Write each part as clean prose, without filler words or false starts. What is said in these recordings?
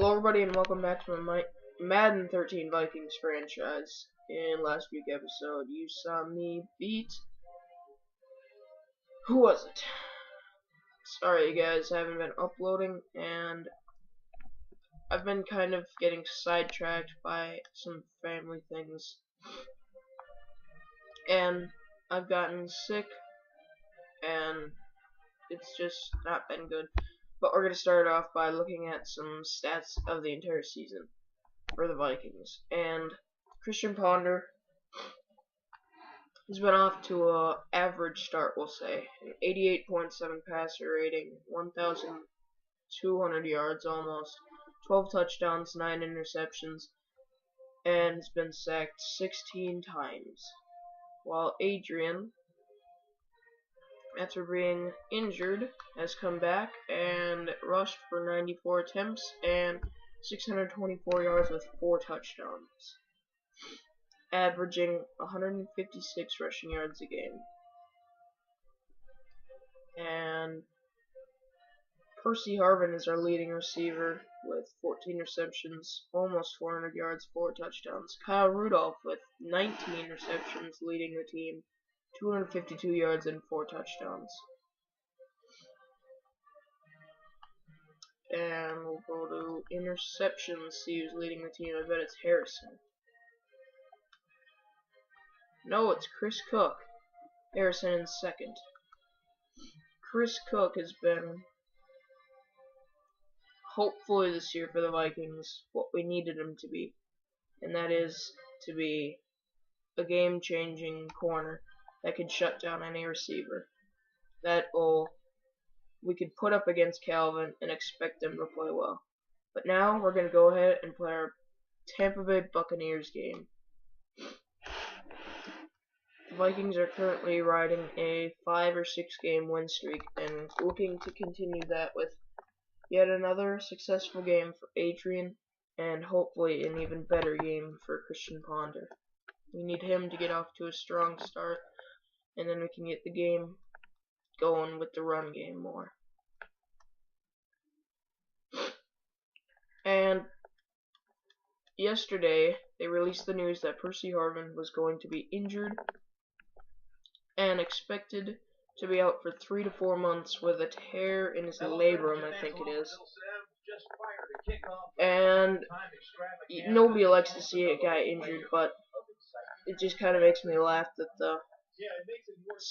Hello everybody and welcome back to my Madden 13 Vikings franchise. In last week's episode, you saw me beat... Who was it? Sorry guys, I haven't been uploading and I've been kind of getting sidetracked by some family things. And I've gotten sick and it's just not been good. But we're going to start off by looking at some stats of the entire season for the Vikings. And Christian Ponder has been off to a average start, we'll say. An 88.7 passer rating, 1,200 yards almost, 12 touchdowns, 9 interceptions, and has been sacked 16 times. While Adrian, after being injured, has come back and rushed for 94 attempts and 624 yards with 4 touchdowns, averaging 156 rushing yards a game. And Percy Harvin is our leading receiver with 14 receptions, almost 400 yards, 4 touchdowns. Kyle Rudolph with 19 receptions, leading the team, 252 yards and 4 touchdowns. And we'll go to interceptions, see who's leading the team. I bet it's Harrison. No, it's Chris Cook. Harrison in second. Chris Cook has been, hopefully this year for the Vikings, what we needed him to be. And that is to be a game-changing corner that could shut down any receiver. That we could put up against Calvin and expect them to play well. But now we're going to go ahead and play our Tampa Bay Buccaneers game. The Vikings are currently riding a 5 or 6 game win streak and looking to continue that with yet another successful game for Adrian and hopefully an even better game for Christian Ponder. We need him to get off to a strong start and then we can get the game going with the run game more. And yesterday they released the news that Percy Harvin was going to be injured and expected to be out for 3 to 4 months with a tear in his labrum, I think it is. And nobody likes to see a guy injured, but it just kind of makes me laugh that the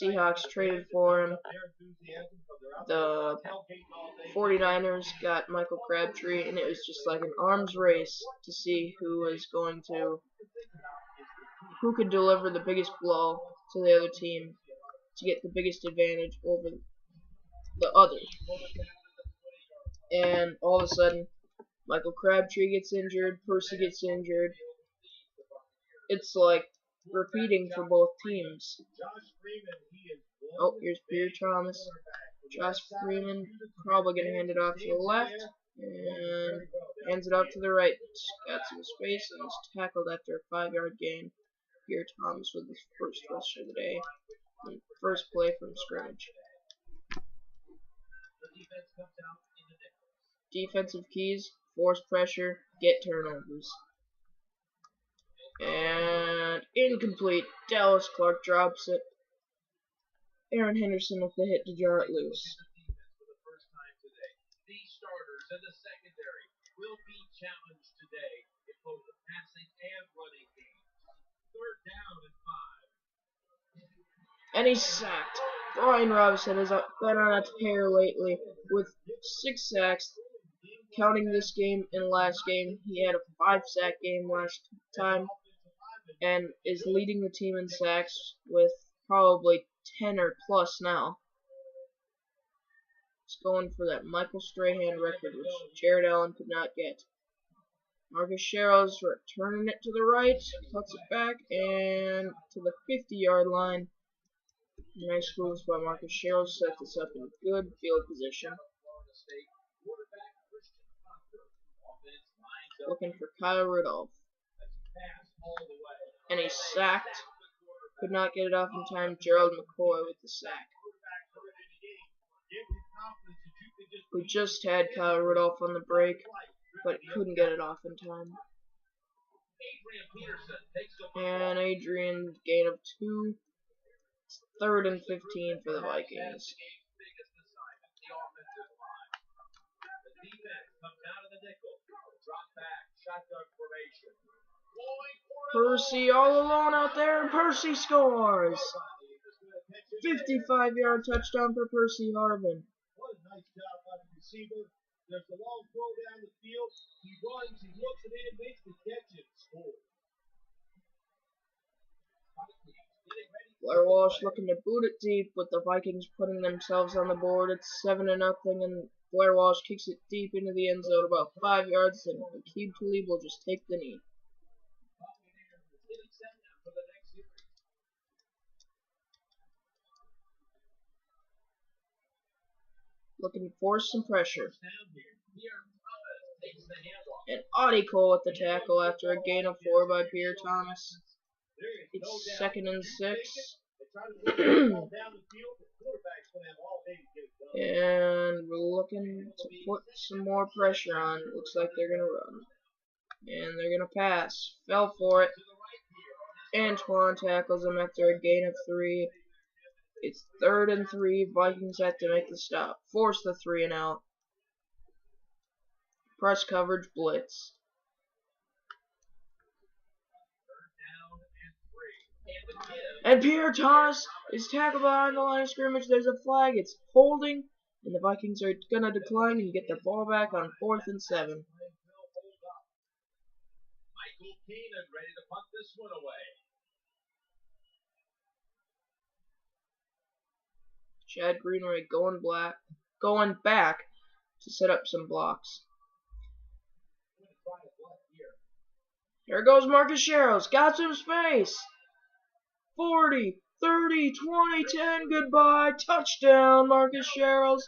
Seahawks traded for him. The 49ers got Michael Crabtree, and it was just like an arms race to see who could deliver the biggest blow to the other team to get the biggest advantage over the other. And all of a sudden, Michael Crabtree gets injured, Percy gets injured. It's like repeating for both teams. Oh, here's Pierre Thomas. Josh Freeman probably going to hand it off to the left and hands it off to the right. Got some space and is tackled after a 5-yard gain. Pierre Thomas with his first rush of the day. And first play from scrimmage. Defensive keys, force pressure, get turnovers. And incomplete. Dallas Clark drops it. Aaron Henderson with the hit to jar it loose. These starters in the secondary will be challenged today in both the passing and running games. 3rd down and 5. And he's sacked. Brian Robinson has been on a tear lately with 6 sacks, counting this game and last game. He had a 5-sack game last time and is leading the team in sacks with probably 10 or plus now. He's going for that Michael Strahan record, which Jared Allen could not get. Marcus Sherrill's returning it to the right, cuts it back, and to the 50-yard line. Nice moves by Marcus Sherrill, set this up in good field position. Looking for Kyle Rudolph. And he's sacked. Could not get it off in time. Gerald McCoy with the sack. We just had Kyle Rudolph on the break. but couldn't get it off in time. And Adrian, gain of 2. 3rd and 15 for the Vikings. Percy all alone out there, and Percy scores! 55-yard touchdown for Percy Harvin. What a nice job by the receiver. There's a long throw down the field. He runs, he looks it in, makes the catch, and scores. Blair Walsh looking to boot it deep, with the Vikings putting themselves on the board. It's 7-0, and Blair Walsh kicks it deep into the end zone about 5 yards, and Aqib Talib will just take the knee. Looking to force some pressure. And Audie Cole at the tackle after a gain of 4 by Pierre Thomas. It's 2nd and 6. And we're looking to put some more pressure on. Looks like they're going to run. And they're going to pass. Fell for it. Antoine tackles him after a gain of 3. It's 3rd and 3. Vikings have to make the stop. Force the 3 and out. Press coverage blitz. And Pierre Thomas is tackled behind the line of scrimmage. There's a flag. It's holding. And the Vikings are going to decline and get their ball back on 4th and 7. Michael Keenan ready to punt this one away. Chad Greenway going back to set up some blocks. There goes Marcus Sherrills. Got some space. 40, 30, 20, 10. Goodbye. Touchdown, Marcus Sherrills.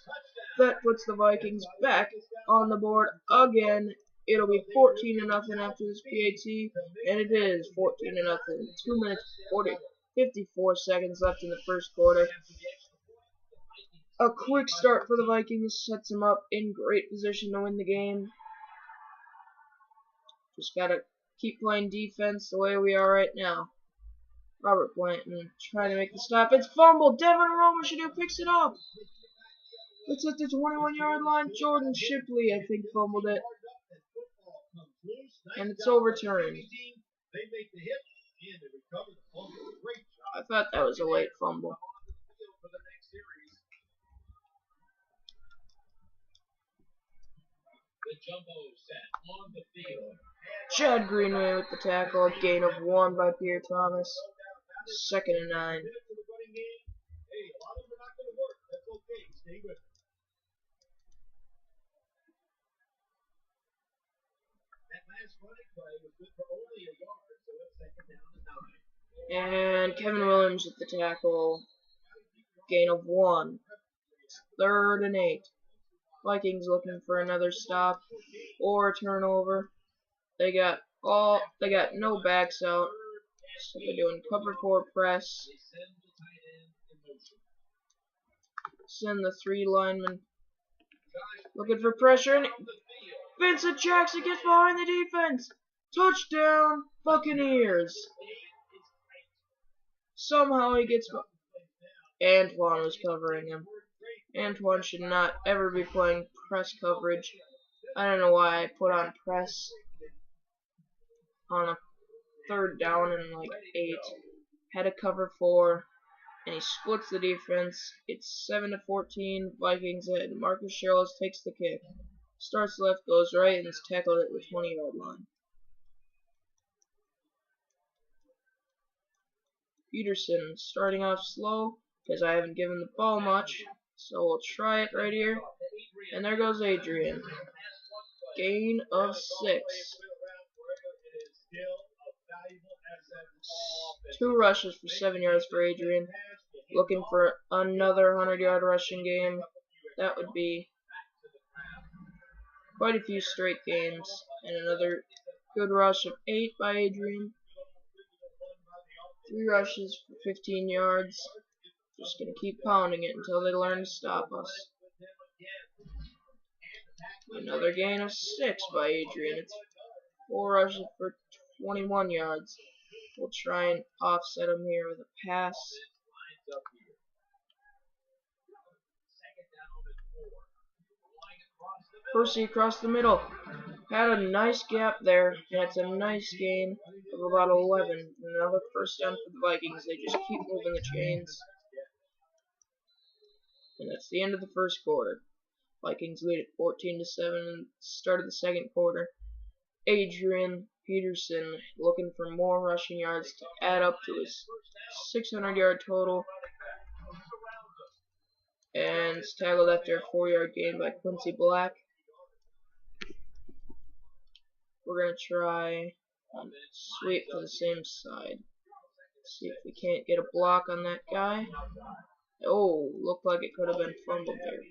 That puts the Vikings back on the board again. It'll be 14-0 after this PAT, and it is 14-0. 2 minutes 54 seconds left in the first quarter. A quick start for the Vikings sets them up in great position to win the game. Just gotta keep playing defense the way we are right now. Robert Blanton trying to make the stop. It's fumbled. Devin Romashadu picks it up. It's at the 21-yard line. Jordan Shipley, I think, fumbled it. And it's overturned. I thought that was a late fumble. Chad Greenway with the tackle. A gain of 1 by Pierre Thomas. 2nd and 9. And Kevin Williams with the tackle. Gain of 1. 3rd and 8. Vikings looking for another stop or a turnover. They got no backs out. So they're doing cover 4 press. Send the 3 linemen looking for pressure, and Vincent Jackson gets behind the defense. Touchdown, Buccaneers. Somehow he gets. Antoine was covering him. Antoine should not ever be playing press coverage. I don't know why I put on press on a 3rd down and like 8. Had a cover 4, and he splits the defense. It's 7-14. Vikings ahead. Marcus Sherrills takes the kick. Starts left, goes right, and is tackled at the 20-yard line. Peterson starting off slow because I haven't given the ball much. So we'll try it right here. And there goes Adrian. Gain of 6. 2 rushes for 7 yards for Adrian. Looking for another 100-yard rushing game. That would be quite a few straight games. And another good rush of 8 by Adrian. 3 rushes for 15 yards. Just going to keep pounding it until they learn to stop us. Another gain of 6 by Adrian. It's 4 rushes for 21 yards. We'll try and offset him here with a pass. Percy across the middle. Had a nice gap there. That's a nice gain of about 11. Another first down for the Vikings. They just keep moving the chains. And that's the end of the first quarter. Vikings lead at 14-7. Start of the second quarter. Adrian Peterson looking for more rushing yards to add up to his 600-yard total. And it's tackled after a 4-yard gain by Quincy Black. We're going to try and sweep to the same side. See if we can't get a block on that guy. Oh, looked like it could have been fumbled there.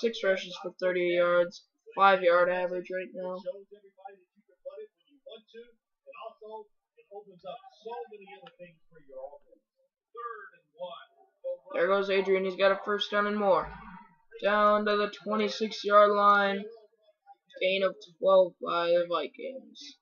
6 rushes for 30 yards, 5-yard average right now. There goes Adrian. He's got a first down and more. Down to the 26-yard line. Gain of 12 by the Vikings.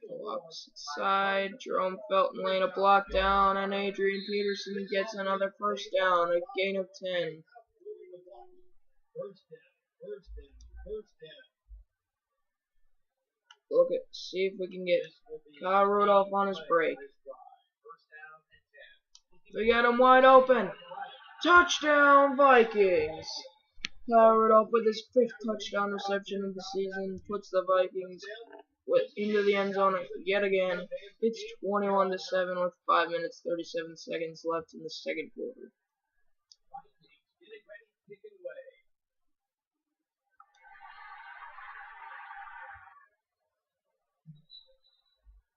Go opposite side. Jerome Felton laying a block down, and Adrian Peterson gets another first down. A gain of 10. See if we can get Kyle Rudolph on his break. We got him wide open. Touchdown, Vikings! Kyle Rudolph with his 5th touchdown reception of the season puts the Vikings into the end zone yet again. It's 21-7 with 5 minutes 37 seconds left in the second quarter.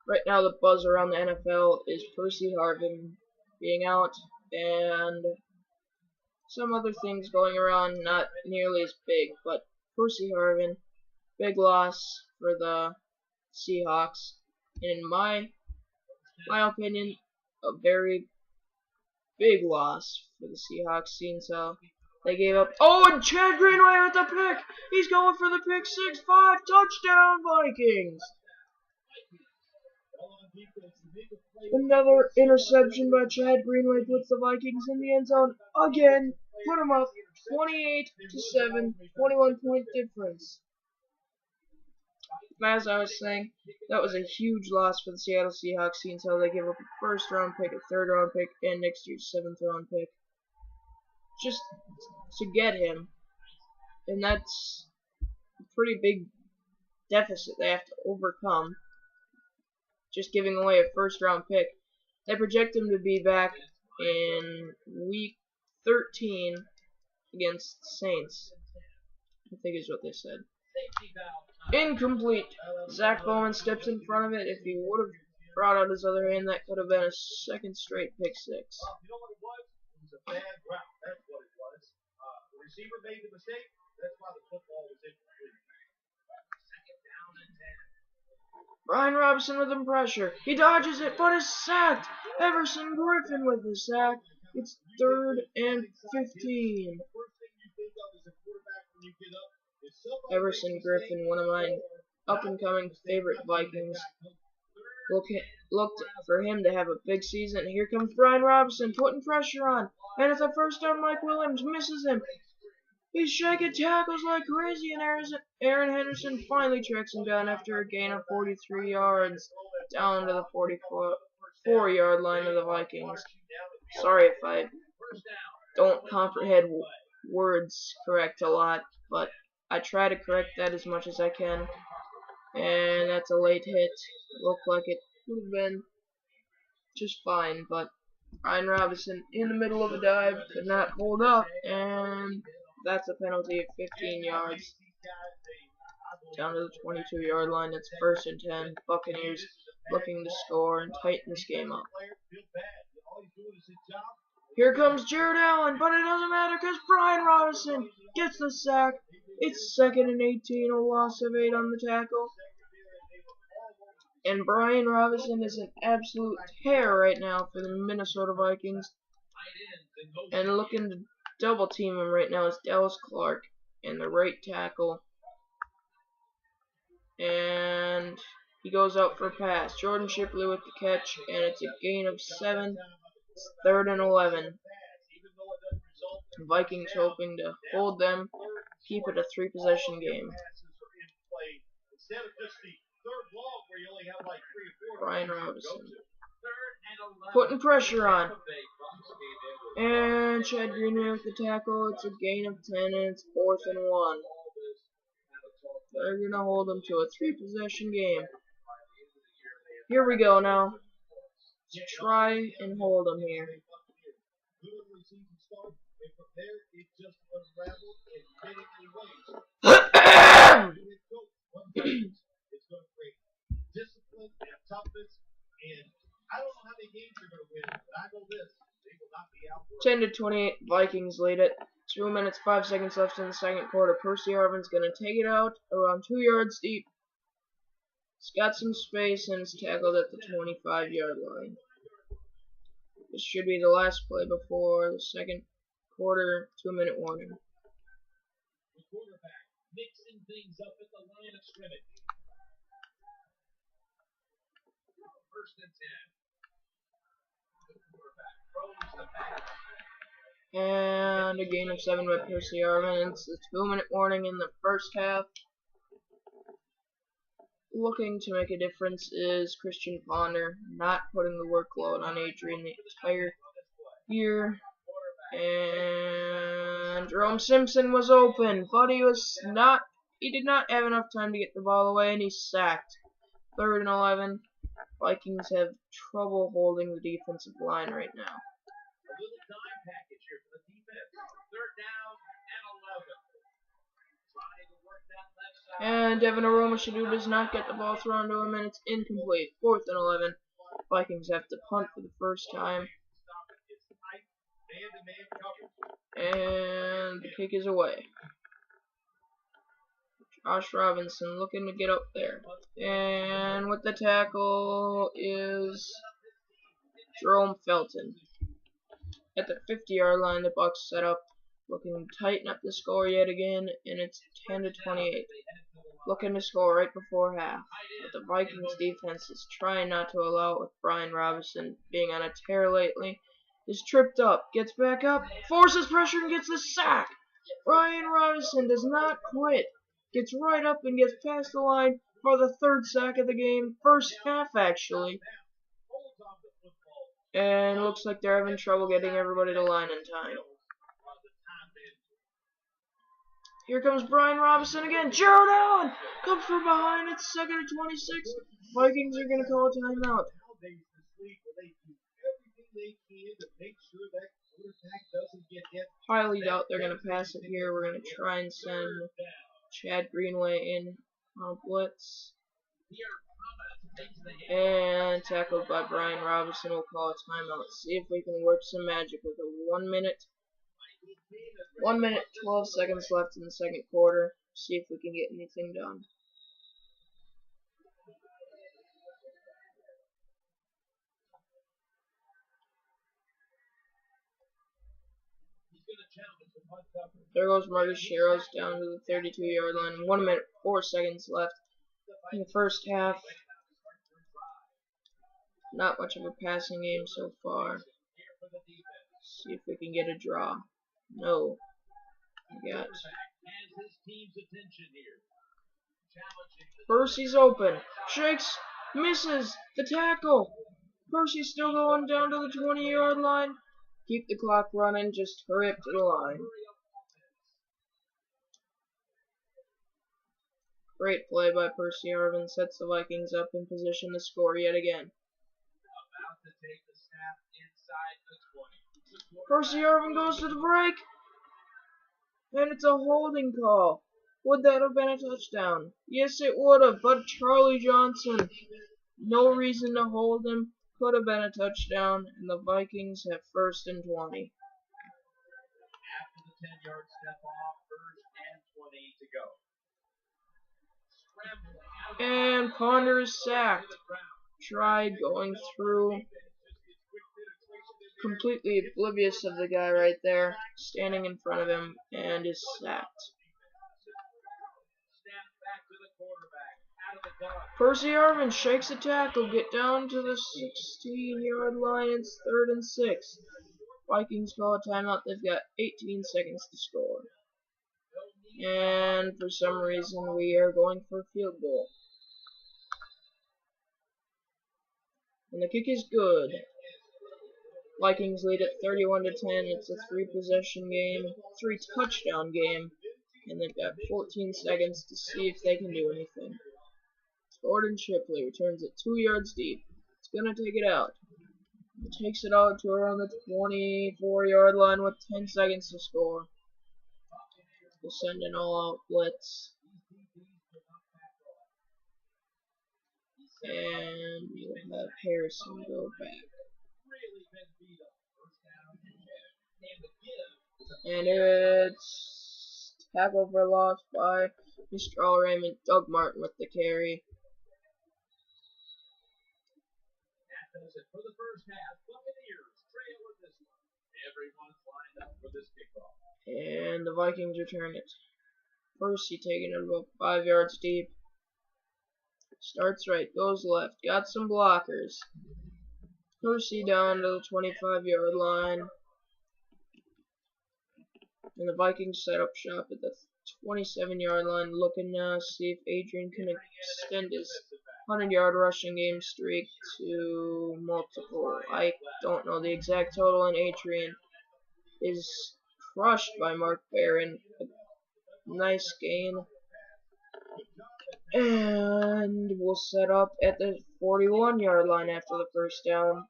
Right now the buzz around the NFL is Percy Harvin being out and some other things going around, not nearly as big, but Percy Harvin, big loss for the Seahawks. In my opinion, a very big loss for the Seahawks, seeing how they gave up. Oh, and Chad Greenway with the pick! He's going for the pick 6-5, touchdown Vikings! Another interception by Chad Greenway puts the Vikings in the end zone again. Put them up 28-7, 21-point difference. As I was saying, that was a huge loss for the Seattle Seahawks, seeing how they gave up a 1st-round pick, a 3rd-round pick, and next year's 7th-round pick just to get him. And that's a pretty big deficit they have to overcome. Just giving away a 1st-round pick. They project him to be back in week 13 against the Saints, I think is what they said. Incomplete. Zach Bowman steps in front of it. If he would have brought out his other hand, that could have been a 2nd straight pick 6. You know what it was? It was a bad route. That's what it was. The receiver made the mistake. That's why the football was incomplete. 2nd down and 10. Brian Robinson with him pressure. He dodges it, but is sacked. Everson Griffin with the sack. It's 3rd and 15. Everson Griffin, one of my up-and-coming favorite Vikings. Looked for him to have a big season. Here comes Brian Robinson putting pressure on. And it's a first down. Mike Williams misses him. He's shaking tackles like crazy, and Aaron Henderson finally tracks him down after a gain of 43 yards, down to the 44-yard line of the Vikings. Sorry if I don't comprehend words correct a lot, but I try to correct that as much as I can. And that's a late hit. Looked like it would have been just fine, but Brian Robinson in the middle of a dive could not hold up, and that's a penalty of 15 yards. Down to the 22-yard line. It's 1st and 10. Buccaneers looking to score and tighten this game up. Here comes Jared Allen, but it doesn't matter because Brian Robinson gets the sack. It's 2nd and 18, a loss of 8 on the tackle. And Brian Robinson is an absolute tear right now for the Minnesota Vikings. And looking to double team him right now is Dallas Clark and the right tackle. And he goes out for a pass. Jordan Shipley with the catch, and it's a gain of 7. It's 3rd and 11. The Vikings hoping to hold them, keep it a 3-possession game. Brian Robinson putting pressure on. And Chad Greenway with the tackle. It's a gain of 10, and it's 4th and 1. They're going to hold them to a 3-possession game. Here we go now. Let's try and hold them here. Discipline and toughness, and I don't know how many games they're going to win, but I know this: they will not be out. 10-28, Vikings lead it. 2 minutes 5 seconds left in the second quarter. Percy Harvin's going to take it out around 2 yards deep. He's got some space and is tackled at the 25-yard line. This should be the last play before the second quarter 2-minute warning. The quarterback mixing things up at the line of scrimmage. 1st and 10. And a gain of 7 by Percy Harvin. It's a 2-minute warning in the first half. Looking to make a difference is Christian Ponder, not putting the workload on Adrian the entire year. And Jerome Simpson was open, but he did not have enough time to get the ball away, and he's sacked. 3rd and 11. Vikings have trouble holding the defensive line right now. A little dime package here for the defense. 3rd down and 11. Trying to work that left side. And Devin Aromashadu does not get the ball thrown to him, and it's incomplete. 4th and 11. Vikings have to punt for the first time. And the kick is away. Josh Robinson looking to get up there. And with the tackle is Jerome Felton. At the 50-yard line, the Bucs set up, looking to tighten up the score yet again, and it's 10-28. Looking to score right before half. But the Vikings defense is trying not to allow it with Brian Robinson being on a tear lately. Is tripped up, gets back up, forces pressure and gets the sack. Brian Robinson does not quit. Gets right up and gets past the line for the 3rd sack of the game. First half, actually. And looks like they're having trouble getting everybody to line in time. Here comes Brian Robinson again. Jared Allen comes from behind. It's 2nd and 26. Vikings are going to call a timeout. Highly doubt they're going to pass it here. We're going to try and send Chad Greenway in on blitz. And tackled by Brian Robinson. We'll call a timeout. See if we can work some magic with a 1 minute 12 seconds left in the second quarter. See if we can get anything done. There goes Marcus Sherrills down to the 32-yard line. 1 minute 4 seconds left in the first half. Not much of a passing game so far. See if we can get a draw. No. We got Percy's open. Shakes. Misses. The tackle. Percy's still going down to the 20-yard line. Keep the clock running. Just hurry up to the line. Great play by Percy Harvin. Sets the Vikings up in position to score yet again. Percy Harvin goes to the break. And it's a holding call. Would that have been a touchdown? Yes, it would have. But Charlie Johnson, no reason to hold him. Could have been a touchdown. And the Vikings have 1st and 20. After the 10-yard step off, 1st and 20 to go. And Ponder is sacked. Tried going through, completely oblivious of the guy right there, standing in front of him, and is sacked. Percy Harvin shakes a tackle, get down to the 16-yard line. It's 3rd and 6. Vikings call a timeout. They've got 18 seconds to score. And for some reason, we are going for a field goal. And the kick is good. Vikings lead at 31 to 10. It's a 3-possession game, 3-touchdown game, and they've got 14 seconds to see if they can do anything. Gordon Shipley returns it 2 yards deep. It's gonna take it out. It takes it out to around the 24-yard line with 10 seconds to score. We'll send an all-out blitz. And we'll have Harrison go back. And it's tackle for loss by Mr. All Raymond. Doug Martin with the carry. For the first half, Buccaneers trail in this one. Everyone's lined up for this kickoff. And the Vikings return it. Percy taking it about 5 yards deep. Starts right, goes left. Got some blockers. Percy down to the 25-yard line. And the Vikings set up shop at the 27-yard line, looking to see if Adrian can extend his 100-yard rushing game streak to multiple. I don't know the exact total, and Adrian is crushed by Mark Barron. Nice gain. And we'll set up at the 41-yard line after the first down.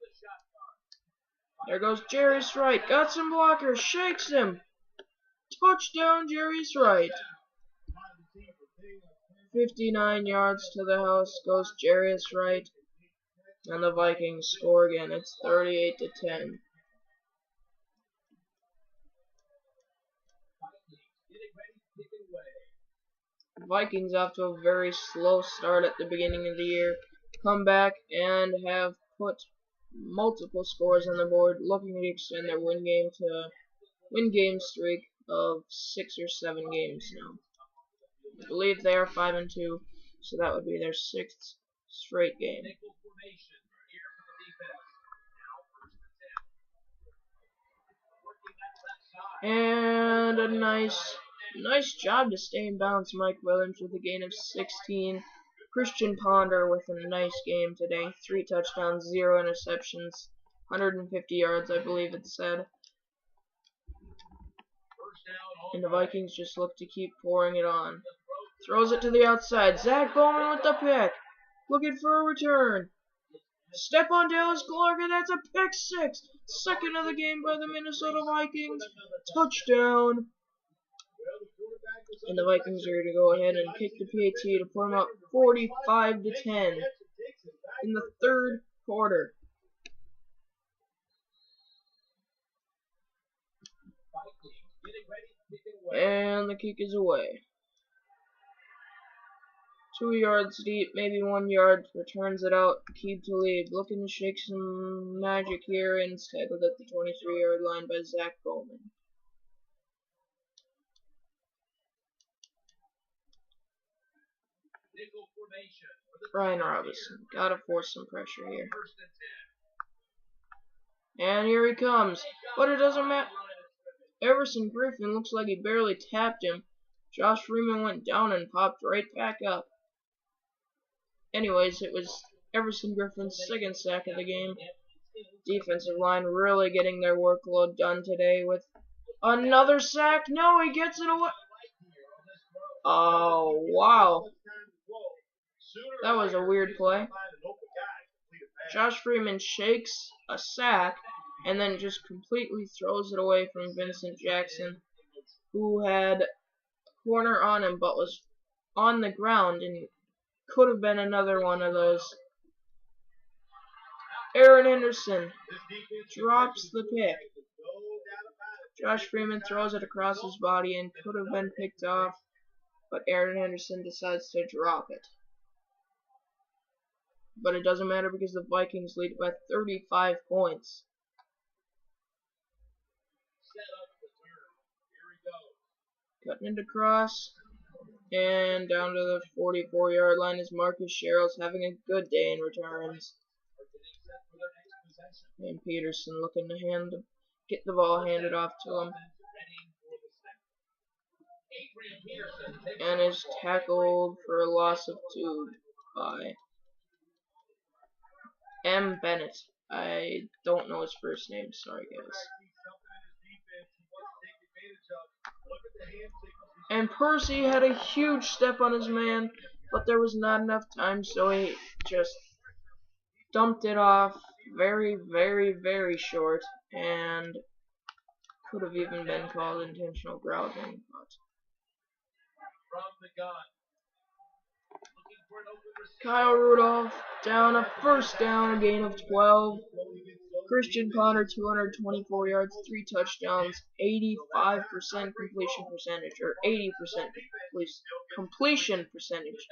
There goes Jarius Wright. Got some blockers. Shakes him. Touchdown, Jarius Wright. 59 yards to the house goes Jarius Wright. And the Vikings score again. It's 38 to 10. Vikings off to a very slow start at the beginning of the year. Come back and have put multiple scores on the board, looking to extend their win game streak of 6 or 7 games now. I believe they are 5-2, so that would be their 6th straight game. And a nice job to stay in bounds, Mike Williams, with a gain of 16. Christian Ponder with a nice game today. 3 touchdowns, 0 interceptions, 150 yards, I believe it said. And the Vikings just look to keep pouring it on. Throws it to the outside. Zach Bowman with the pick. Looking for a return. Step on Dallas Clark, and that's a pick 6. 2nd of the game by the Minnesota Vikings. Touchdown. And the Vikings are going to go ahead and kick the PAT to put them up 45 to 10 in the 3rd quarter. And the kick is away. 2 yards deep, maybe 1 yard, returns it out, keep to lead. Looking to shake some magic here, and it's tackled at the 23-yard line by Zach Bowman. Brian Robinson, gotta force some pressure here. And here he comes, but it doesn't matter. Everson Griffin looks like he barely tapped him. Josh Freeman went down and popped right back up. Anyways, it was Everson Griffin's 2nd sack of the game. Defensive line really getting their workload done today with another sack. No, he gets it away. Oh, wow. That was a weird play. Josh Freeman shakes a sack and then just completely throws it away from Vincent Jackson, who had a corner on him but was on the ground and could have been another one of those. Aaron Henderson drops the pick. Josh Freeman throws it across his body and could have been picked off. but Aaron Henderson decides to drop it. But it doesn't matter because the Vikings lead by 35 points. Cutting into cross. And down to the 44-yard line is Marcus Sherrills having a good day in returns. And Peterson looking to get the ball handed off to him. And is tackled for a loss of 2 by M. Bennett. I don't know his first name, sorry guys. And Percy had a huge step on his man, but there was not enough time, so he just dumped it off very, very, very short, and could have even been called intentional grounding. But Kyle Rudolph down a first down, a gain of 12. Christian Ponder 224 yards, 3 touchdowns, 85% completion percentage, or 80% completion percentage.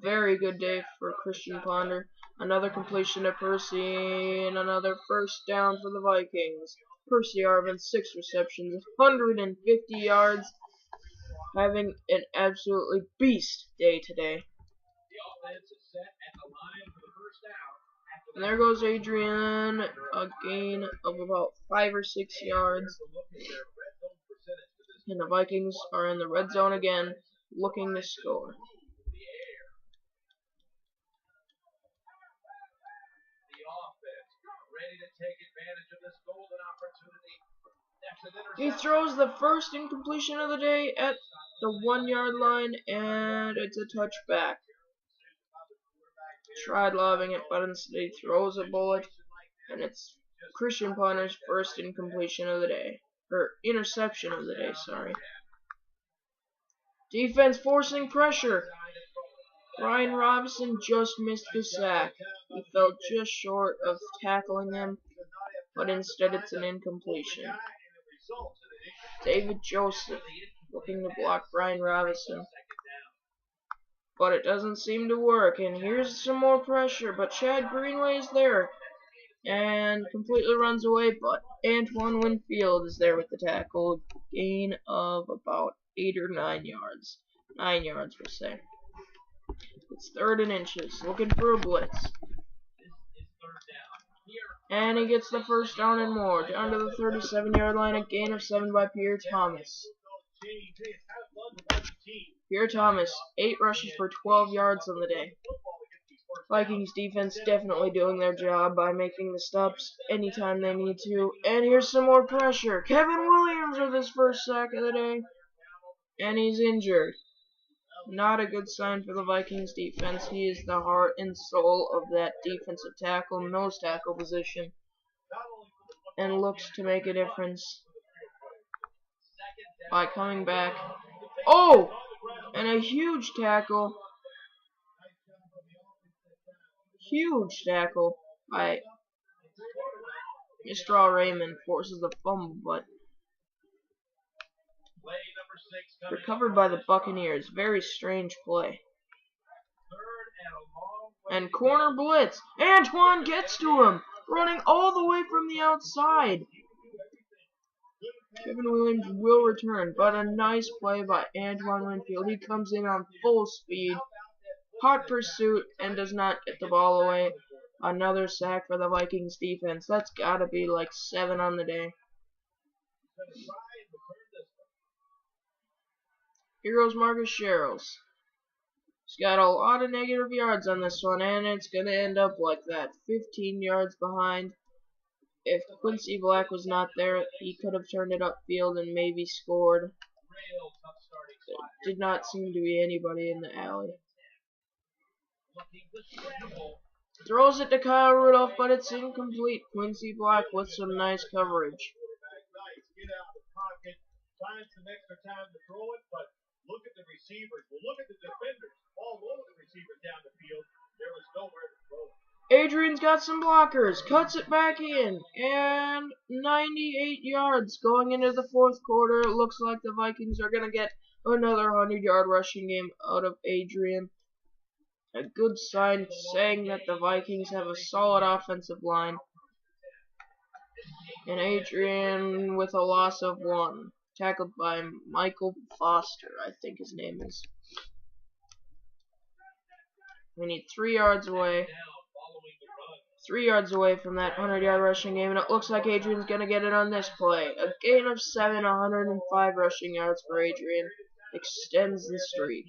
Very good day for Christian Ponder. Another completion to Percy, and another first down for the Vikings. Percy Arvin, 6 receptions, 150 yards, having an absolutely beast day today. And there goes Adrian, a gain of about 5 or 6 yards. And the Vikings are in the red zone again, looking to score. He throws the first incompletion of the day at the 1-yard line, and it's a touchback. Tried lobbing it, but instead he throws a bullet, and it's Christian Ponder's first incompletion of the day. Or interception of the day, sorry. Defense forcing pressure. Brian Robinson just missed the sack. He fell just short of tackling him, but instead it's an incompletion. David Joseph looking to block Brian Robinson, but it doesn't seem to work. And here's some more pressure, but Chad Greenway is there and completely runs away, but Antoine Winfield is there with the tackle. Gain of about 8 or 9 yards. 9 yards, we'll say. It's 3rd and inches, looking for a blitz. And he gets the first down and more. Down to the 37-yard line, a gain of 7 by Pierre Thomas. Pierre Thomas, 8 rushes for 12 yards on the day. Vikings defense definitely doing their job by making the stops anytime they need to. And here's some more pressure. Kevin Williams with his first sack of the day. And he's injured. Not a good sign for the Vikings defense. He is the heart and soul of that defensive tackle, nose tackle position, and looks to make a difference by coming back. Oh! And a huge tackle. Huge tackle by Mr. Raymond. Forces the fumble, but recovered by the Buccaneers. Very strange play. And corner blitz. Antoine gets to him, running all the way from the outside. Kevin Williams will return, but a nice play by Antoine Winfield. He comes in on full speed, hot pursuit, and does not get the ball away. Another sack for the Vikings defense. That's got to be like 7 on the day. Here goes Marcus Sherrills. He's got a lot of negative yards on this one, and it's going to end up like that. 15 yards behind. If Quincy Black was not there, he could have turned it upfield and maybe scored. There did not seem to be anybody in the alley. Throws it to Kyle Rudolph, but it's incomplete. Quincy Black with some nice coverage. Look at the receivers. Well, look at the defenders all over the receivers down the field. There was nowhere to throw it. Adrian's got some blockers, cuts it back in, and 98 yards going into the fourth quarter. It looks like the Vikings are going to get another 100-yard rushing game out of Adrian. A good sign saying that the Vikings have a solid offensive line. And Adrian with a loss of 1. Tackled by Michael Foster, I think his name is. We need 3 yards away. 3 yards away from that 100-yard rushing game, and it looks like Adrian's going to get it on this play. A gain of 7, 105 rushing yards for Adrian. Extends the streak.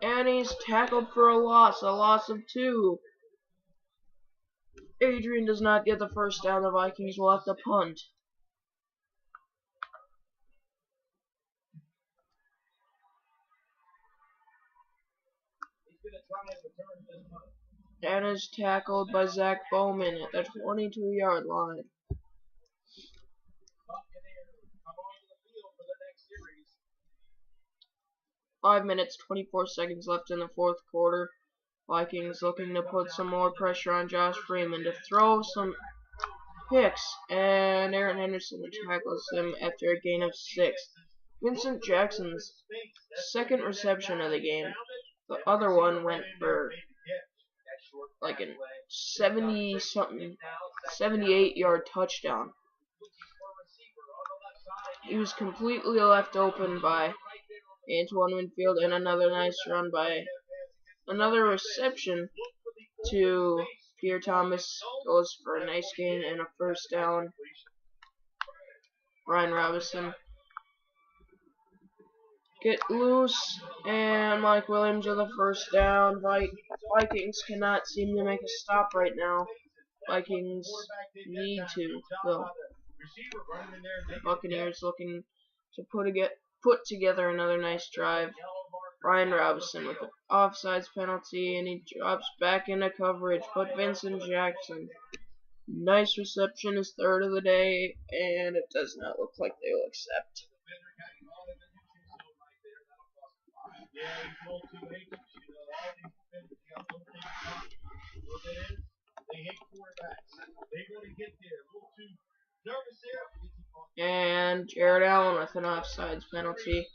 And he's tackled for a loss of 2. Adrian does not get the first down. The Vikings will have to punt. And is tackled by Zach Bowman at the 22-yard line. 5 minutes, 24 seconds left in the fourth quarter. Vikings looking to put some more pressure on Josh Freeman to throw some picks, and Aaron Henderson tackles him after a gain of 6. Vincent Jackson's second reception of the game. The other one went for like a 78-yard touchdown. He was completely left open by Antoine Winfield, and another nice run by another reception to Pierre Thomas goes for a nice gain and a first down. Ryan Robinson get loose, and Mike Williams with a first down. Vikings cannot seem to make a stop right now. Vikings need to, though. Buccaneers looking to put together another nice drive. Ryan Robinson with an offsides penalty, and he drops back into coverage. But Vincent Jackson, nice reception, his third of the day, and it does not look like they will accept. And Jared Allen with an offsides penalty.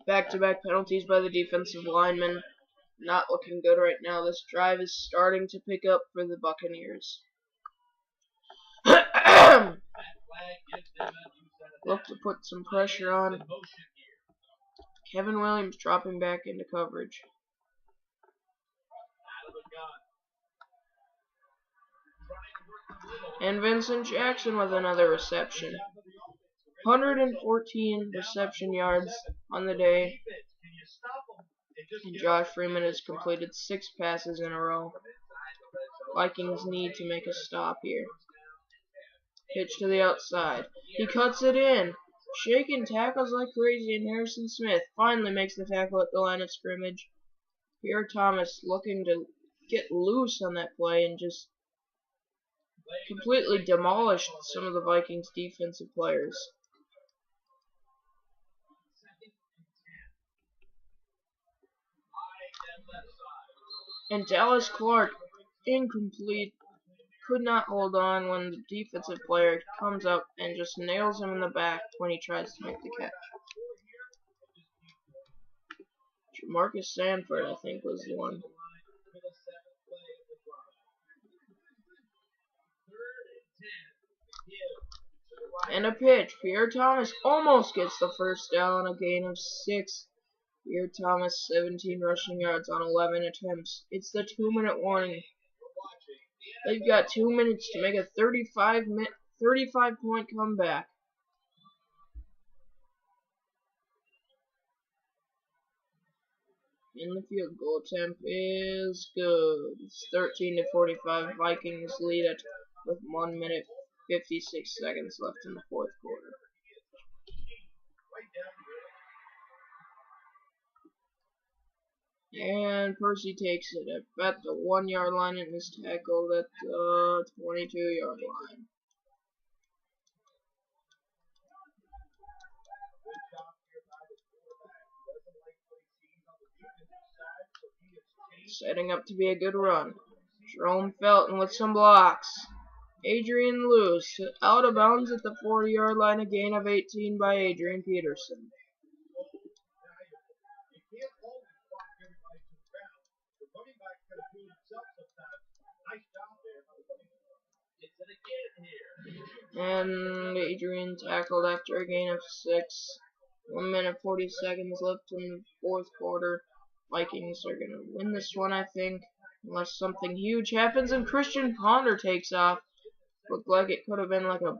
Back-to-back penalties by the defensive linemen. Not looking good right now. This drive is starting to pick up for the Buccaneers. Look to put some pressure on. Kevin Williams dropping back into coverage. And Vincent Jackson with another reception. 114 reception yards on the day. And Josh Freeman has completed 6 passes in a row. Vikings need to make a stop here. Pitch to the outside. He cuts it in. Shaking tackles like crazy, and Harrison Smith finally makes the tackle at the line of scrimmage. Pierre Thomas looking to get loose on that play and just completely demolished some of the Vikings' defensive players. And Dallas Clark, incomplete, could not hold on when the defensive player comes up and just nails him in the back when he tries to make the catch. Marcus Sanford, I think, was the one. And a pitch. Pierre Thomas almost gets the first down, a gain of 6. Pierre Thomas, 17 rushing yards on 11 attempts. It's the 2-minute warning. They've got 2 minutes to make a 35-point comeback. And the field goal attempt is good. It's 13-45. Vikings lead it with 1 minute 56 seconds left in the fourth quarter. And Percy takes it at the 1-yard line and is tackled at the 22-yard line. setting up to be a good run. Jerome Felton with some blocks. Adrian loose, out of bounds at the 40-yard line, a gain of 18 by Adrian Peterson. And Adrian tackled after a gain of 6. 1 minute 40 seconds left in the fourth quarter. Vikings are going to win this one, I think, unless something huge happens and Christian Ponder takes off. Looked like it could have been like a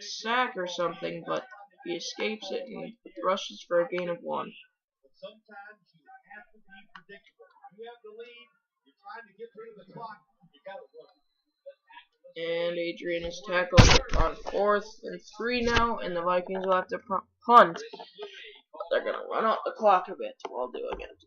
sack or something, but he escapes it and rushes for a gain of 1. Sometimes you have to be predictable. You have the lead, you're trying to get rid of the clock, you gotta run. And Adrian is tackled on 4th and 3 now, and the Vikings will have to punt. But they're going to run out the clock a bit while doing it.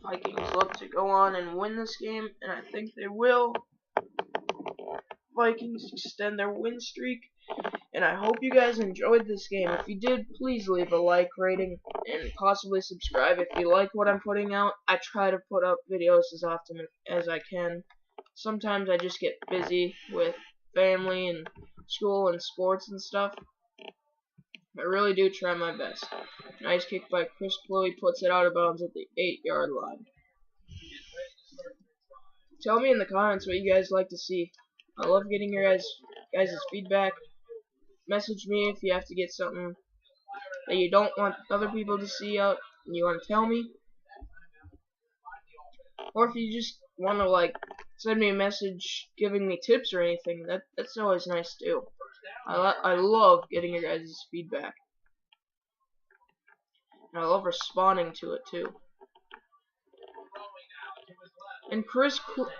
Vikings look to go on and win this game, and I think they will. Vikings extend their win streak, and I hope you guys enjoyed this game. If you did, please leave a like rating and possibly subscribe if you like what I'm putting out. I try to put up videos as often as I can. Sometimes I just get busy with family and school and sports and stuff. I really do try my best. Nice kick by Chris Chloe, puts it out of bounds at the 8-yard line. Tell me in the comments what you guys like to see. I love getting your guys' feedback. Message me if you have to get something that you don't want other people to see out and you want to tell me. Or if you just want to like send me a message giving me tips or anything, that's always nice too. I love getting your guys' feedback. And I love responding to it too. And Chris Cook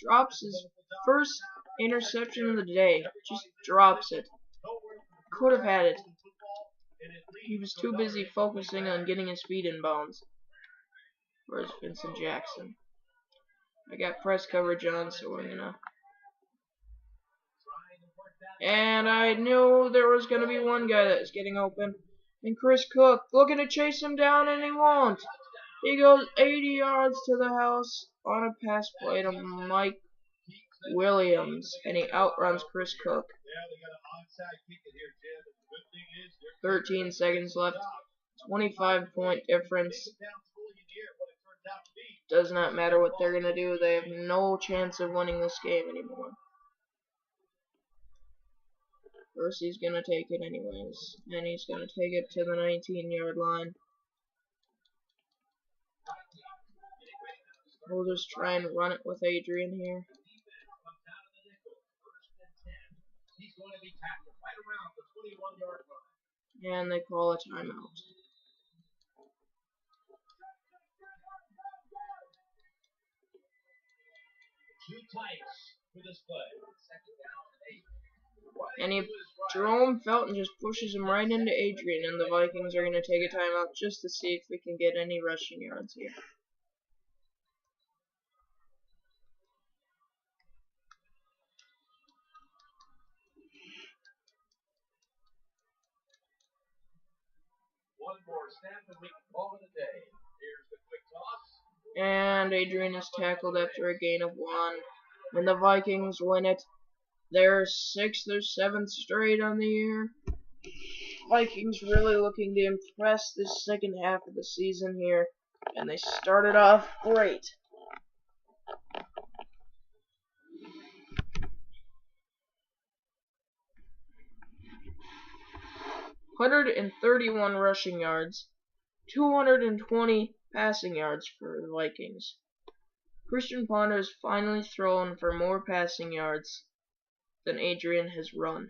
drops his first interception of the day. Just drops it. Could have had it. He was too busy focusing on getting his feet in bounds. Where's Vincent Jackson? I got press coverage on, so we're gonna... And I knew there was gonna be one guy that was getting open. And Chris Cook looking to chase him down, and he won't. He goes 80 yards to the house on a pass play to Mike Williams, and he outruns Chris Cook. 13 seconds left. 25-point difference. Does not matter what they're going to do. They have no chance of winning this game anymore. First, he's going to take it anyways. And he's going to take it to the 19-yard line. We'll just try and run it with Adrian here. And they call a timeout. And Jerome Felton just pushes him right into Adrian, and the Vikings are going to take a timeout just to see if we can get any rushing yards here. One more snap and we can call it a day. Here's the quick toss. And Adrian is tackled after a gain of 1. And the Vikings win it. Their 6th or 7th straight on the year. Vikings really looking to impress this second half of the season here. And they started off great. .131 rushing yards, 220 passing yards for the Vikings. Christian Ponder has finally thrown for more passing yards than Adrian has run.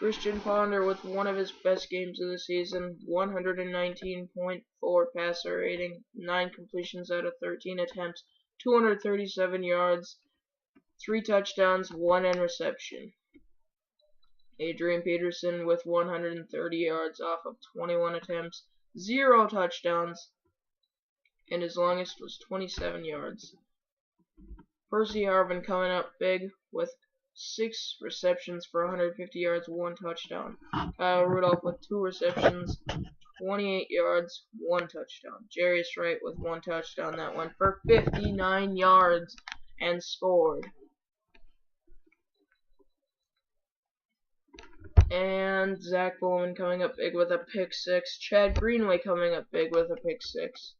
Christian Ponder with one of his best games of the season, 119.4 passer rating, 9 completions out of 13 attempts, 237 yards, 3 touchdowns, 1 interception. Adrian Peterson with 130 yards off of 21 attempts, 0 touchdowns, and his longest was 27 yards. Percy Harvin coming up big with 6 receptions for 150 yards, 1 touchdown. Kyle Rudolph with 2 receptions, 28 yards, 1 touchdown. Jarius Wright with 1 touchdown that went for 59 yards and scored. And Zach Bowman coming up big with a pick 6. Chad Greenway coming up big with a pick 6.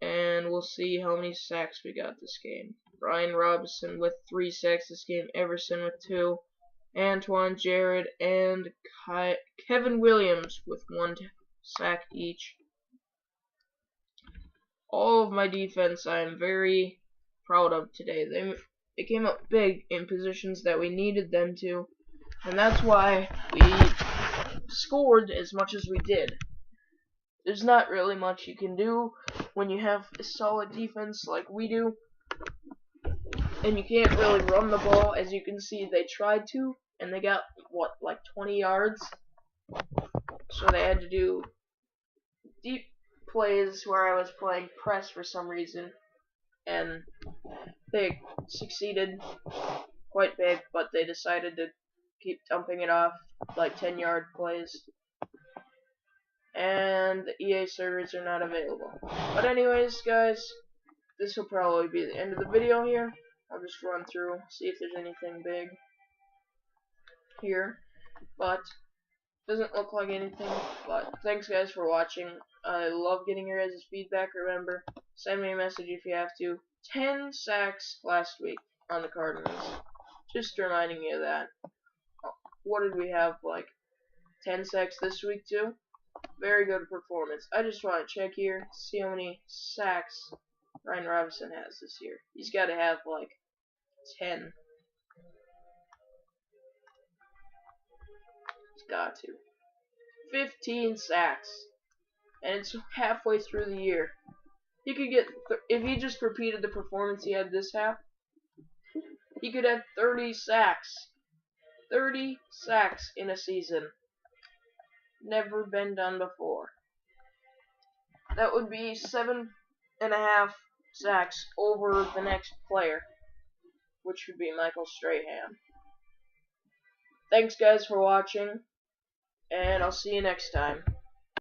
And we'll see how many sacks we got this game. Brian Robinson with 3 sacks this game. Everson with 2. Antoine Jared and Kevin Williams with 1 sack each. All of my defense I am very proud of today. They came up big in positions that we needed them to. And that's why we scored as much as we did. There's not really much you can do when you have a solid defense like we do. And you can't really run the ball. As you can see, they tried to, and they got, what, like 20 yards? So they had to do deep plays where I was playing press for some reason. And they succeeded quite big, but they decided to keep dumping it off, like 10-yard plays. And the EA servers are not available. But anyways, guys, this will probably be the end of the video here. I'll just run through, see if there's anything big here. But doesn't look like anything. But thanks guys for watching. I love getting your guys' feedback. Remember, send me a message if you have to. 10 sacks last week on the Cardinals. Just reminding you of that. What did we have, like 10 sacks this week too? Very good performance. I just want to check here, see how many sacks Ryan Robinson has this year. He's got to have like 10. He's got to. 15 sacks. And it's halfway through the year. He could get, if he just repeated the performance he had this half, he could have 30 sacks. 30 sacks in a season. Never been done before. That would be 7.5 sacks over the next player, which would be Michael Strahan. Thanks guys for watching, and I'll see you next time.